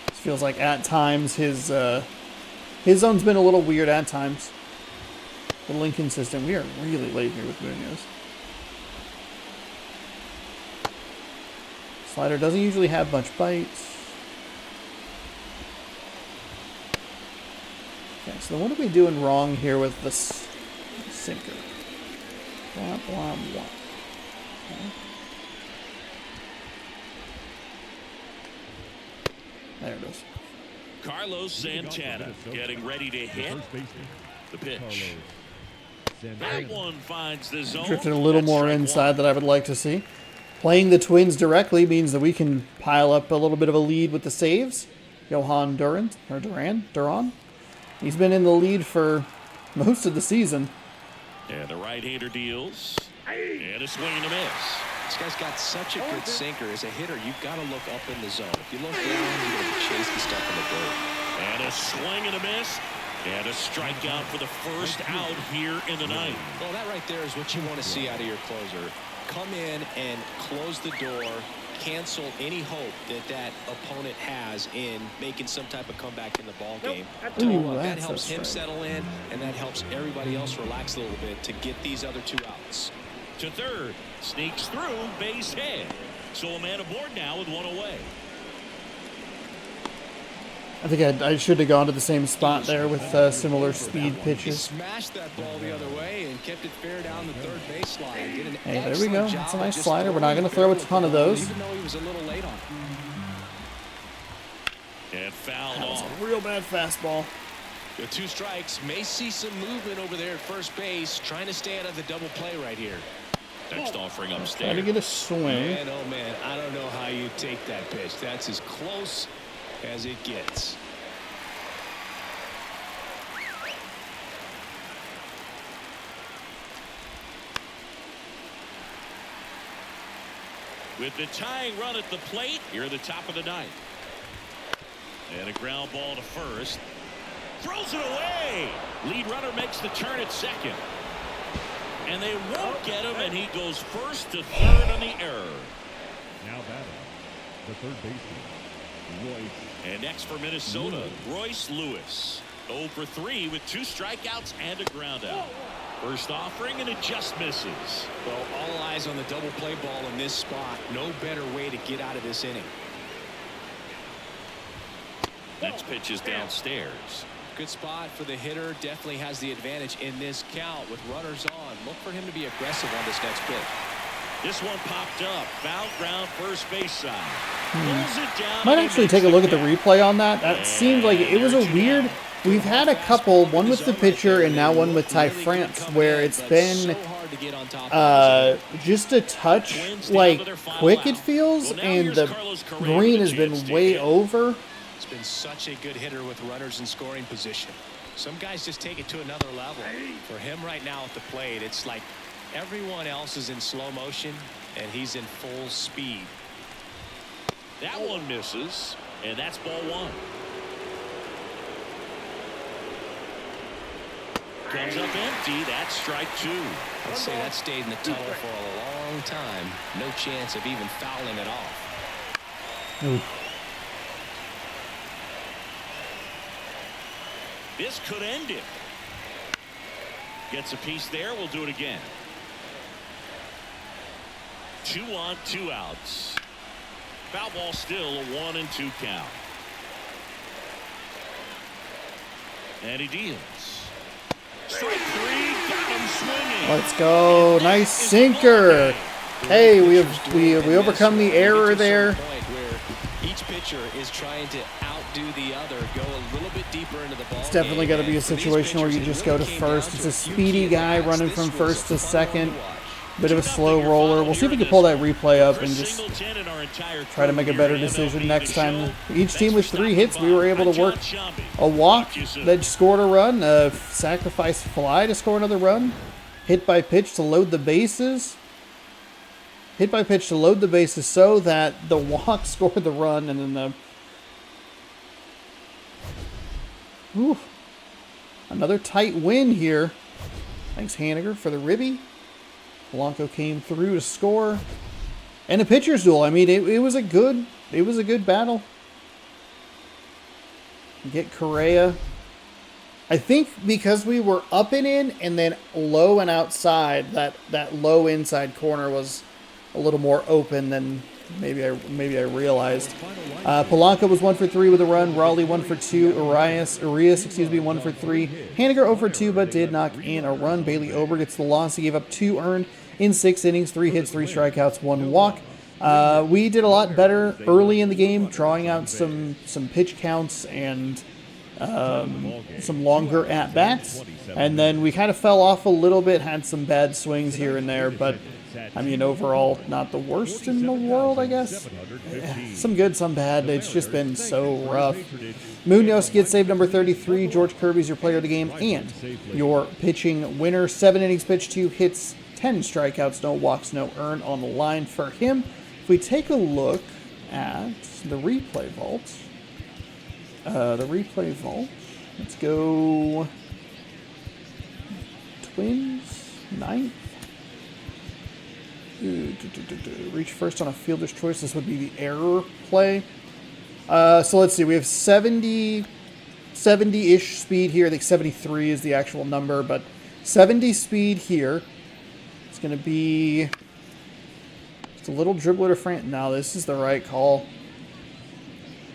This feels like at times his zone's been a little weird at times. A little inconsistent. We are really late here with Munoz. Slider doesn't usually have much bites. Okay, so what are we doing wrong here with the sinker? Blah, blah, blah. Okay. There it is. Carlos Santana getting ready to hit the pitch. That one finds the zone. Drifted a little more inside than I would like to see. Playing the Twins directly means that we can pile up a little bit of a lead with the saves. Johan Duran. He's been in the lead for most of the season. And the right-hander deals. And a swing and a miss. This guy's got such a good sinker. As a hitter, you've got to look up in the zone. If you look down, you're going to chase the stuff in the dirt. And a swing and a miss. And a strikeout for the first out here in the ninth. Well, that right there is what you want to see out of your closer. Come in and close the door, cancel any hope that opponent has in making some type of comeback in the ball game. That helps him settle in, and that helps everybody else relax a little bit to get these other 2 outs. To third, sneaks through, base hit. So a man aboard now with 1 away. I think I should have gone to the same spot there with similar speed He pitches. smashed that ball the other way and kept it fair down the third base line. Did an Hey, there we go. excellent That's a job nice of just slider. We're not throwing going to the throw a ball ton of those. even though he was a little late on it. And fouled That was off. a real bad fastball. The 2 strikes may see some movement over there at first base, trying to stay out of the double play right here. Next offering Try to upstairs. get a swing. Man, oh man, I don't know how you take that pitch. That's as close as it gets. With the tying run at the plate here at the top of the ninth. And a ground ball to first. Throws it away. Lead runner makes the turn at second. And they won't get him, and he goes first to third on the error. Now batting, the third baseman, Royce. And next for Minnesota, Royce Lewis. 0 for 3 with 2 strikeouts and a ground out. First offering, and it just misses. Well, all eyes on the double play ball in this spot. No better way to get out of this inning. Next pitch is downstairs. Good spot for the hitter. Definitely has the advantage in this count with runners on. Look for him to be aggressive on this next pitch. This one popped up. Foul ground first base side. Pulls it down. Might actually take a look at the replay on that. That seemed like it was a weird. We've had a couple, one with the pitcher and now one with Ty France, where it's been just a touch like quick it feels, and the green has been way over. It's been such a good hitter with runners in scoring position. Some guys just take it to another level. For him right now at the plate, it's like everyone else is in slow motion and he's in full speed. That one misses, and that's ball 1. Comes up empty. That's strike 2. I'd say that stayed in the tunnel for a long time. No chance of even fouling it off. Ooh. This could end it. Gets a piece there. We'll do it again. 2 on, 2 outs. Foul ball still, a 1-2 count. And he deals. Strike 3, got him swinging. Let's go. Nice sinker. Hey, we overcome the error there. Each pitcher is trying to outdo the other, go a little bit deeper into the ball. It's definitely got to be a situation where you just go to first. It's a speedy guy running from first to second. Bit of a slow roller. We'll see if we can pull that replay up and just try to make a better decision next time. Each team with 3 hits, we were able to work a walk that scored a run, a sacrifice fly to score another run, hit by pitch to load the bases, hit by pitch to load the bases so that the walk scored the run, and then another tight win here. Thanks, Haniger, for the ribby. Polanco came through to score, and a pitcher's duel. I mean, it was a good battle. Get Correa. I think because we were up and in, and then low and outside, that low inside corner was a little more open than maybe I realized. Polanco was 1 for 3 with a run. Raleigh 1 for 2. Arias, 1 for 3. Haniger 0 for 2, but did knock in a run. Bailey Ober gets the loss. He gave up 2 earned in 6 innings, 3 hits, 3 strikeouts, 1 walk. We did a lot better early in the game, drawing out some pitch counts and some longer at bats, and then we kind of fell off a little bit. Had some bad swings here and there, but I mean, overall, not the worst in the world, I guess. Some good, some bad. It's just been so rough. Munoz gets save number 33. George Kirby's your player of the game and your pitching winner. 7 innings pitched, 2 hits, 10 strikeouts, no walks, no earned on the line for him. If we take a look at the replay vault, let's go Twins, 9th. Reach first on a fielder's choice. This would be the error play. So let's see. We have 70-ish speed here. I think 73 is the actual number, but 70 speed here. It's going to be just a little dribbler to Fran. No, this is the right call.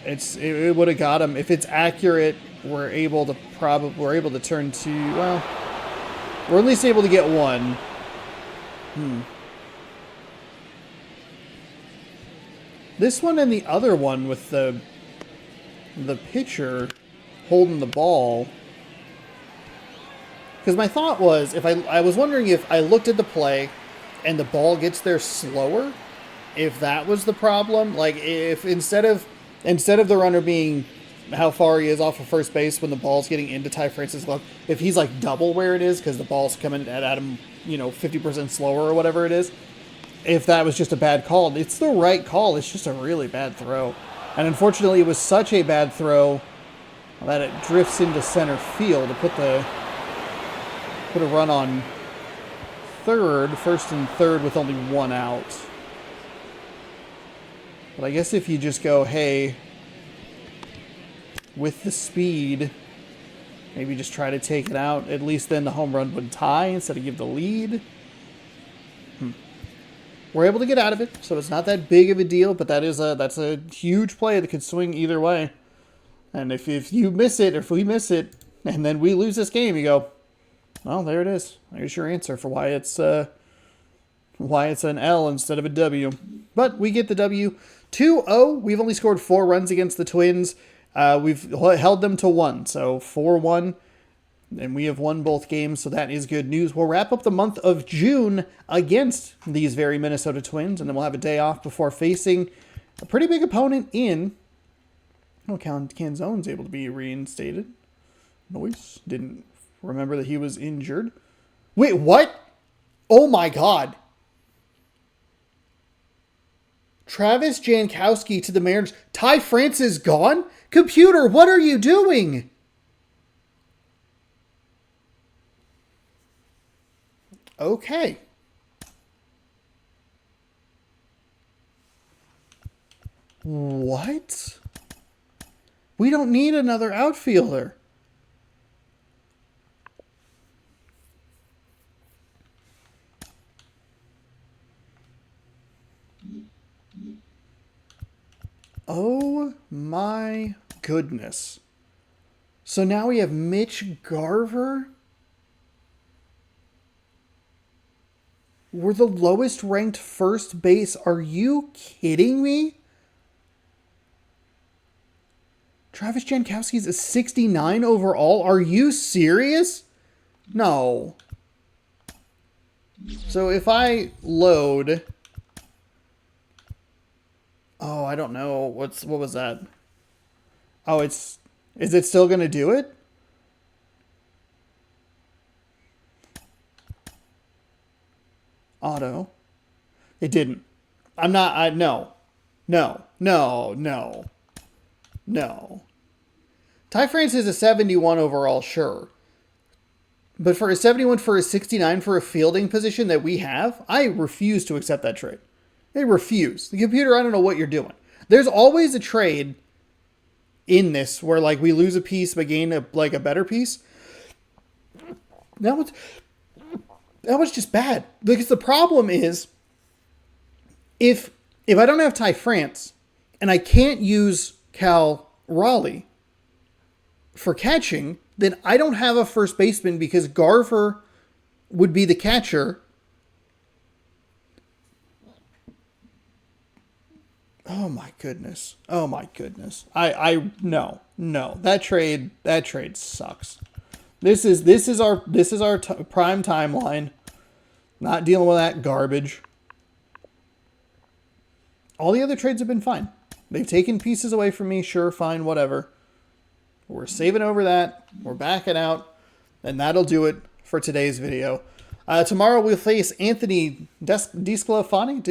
It would have got him. If it's accurate, we're able to turn to, well, we're at least able to get one. This one and the other one with the pitcher holding the ball. Because my thought was, if I was wondering if I looked at the play and the ball gets there slower, if that was the problem. Like if instead of the runner being how far he is off of first base when the ball's getting into Ty France's glove, if he's like double where it is because the ball's coming at him, 50% slower or whatever it is, if that was just a bad call. It's the right call. It's just a really bad throw. And unfortunately, it was such a bad throw that it drifts into center field to put a run on first and third with only one out. But I guess if you just go, hey, with the speed, maybe just try to take it out, at least then the home run would tie instead of give the lead. We're able to get out of it, so it's not that big of a deal, but that's a huge play that could swing either way. And if you miss it, or if we miss it, and then we lose this game, you go, well, there it is. There's your answer for why it's an L instead of a W. But we get the W. 2-0. We've only scored 4 runs against the Twins. We've held them to 1, so 4-1. And we have won both games, so that is good news. We'll wrap up the month of June against these very Minnesota Twins, and then we'll have a day off before facing a pretty big opponent in... Oh, Canzone's able to be reinstated. Noise. Didn't remember that he was injured. Wait, what? Oh my God. Travis Jankowski to the Mariners. Ty France is gone? Computer, what are you doing? Okay. What? We don't need another outfielder. Oh my goodness. So now we have Mitch Garver. We're the lowest ranked first base. Are you kidding me? Travis Jankowski's a 69 overall. Are you serious? No. So if I load... Oh, I don't know. What was that? Oh, is it still going to do it? Auto. It didn't. No. Ty France is a 71 overall, sure. But for a 71 for a 69 for a fielding position that we have, I refuse to accept that trade. They refuse. The computer, I don't know what you're doing. There's always a trade in this where like we lose a piece but gain a better piece. That was just bad. Because the problem is if I don't have Ty France and I can't use Cal Raleigh for catching, then I don't have a first baseman because Garver would be the catcher. Oh my goodness. Oh my goodness. No. That trade sucks. This is our prime timeline. Not dealing with that garbage. All the other trades have been fine. They've taken pieces away from me. Sure, fine, whatever. We're saving over that. We're backing out. And that'll do it for today's video. Tomorrow we'll face Anthony DeSclafani,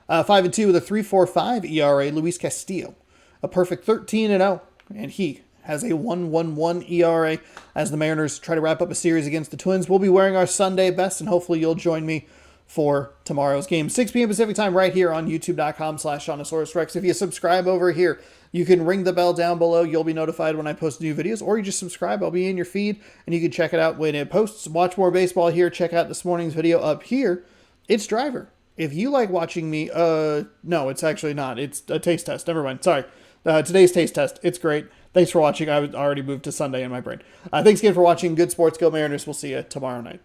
5-2 with a 3.45 ERA. Luis Castillo, a perfect 13-0, and he has a 1.11 ERA as the Mariners try to wrap up a series against the Twins. We'll be wearing our Sunday best, and hopefully you'll join me for tomorrow's game. 6 p.m. Pacific time right here on youtube.com/ShaunosaurusRex. If you subscribe over here, you can ring the bell down below. You'll be notified when I post new videos, or you just subscribe. I'll be in your feed, and you can check it out when it posts. Watch more baseball here. Check out this morning's video up here. It's Driver. If you like watching me, no, it's actually not. It's a taste test. Never mind. Sorry. Today's taste test. It's great. Thanks for watching. I already moved to Sunday in my brain. Thanks again for watching. Good sports. Go Mariners. We'll see you tomorrow night.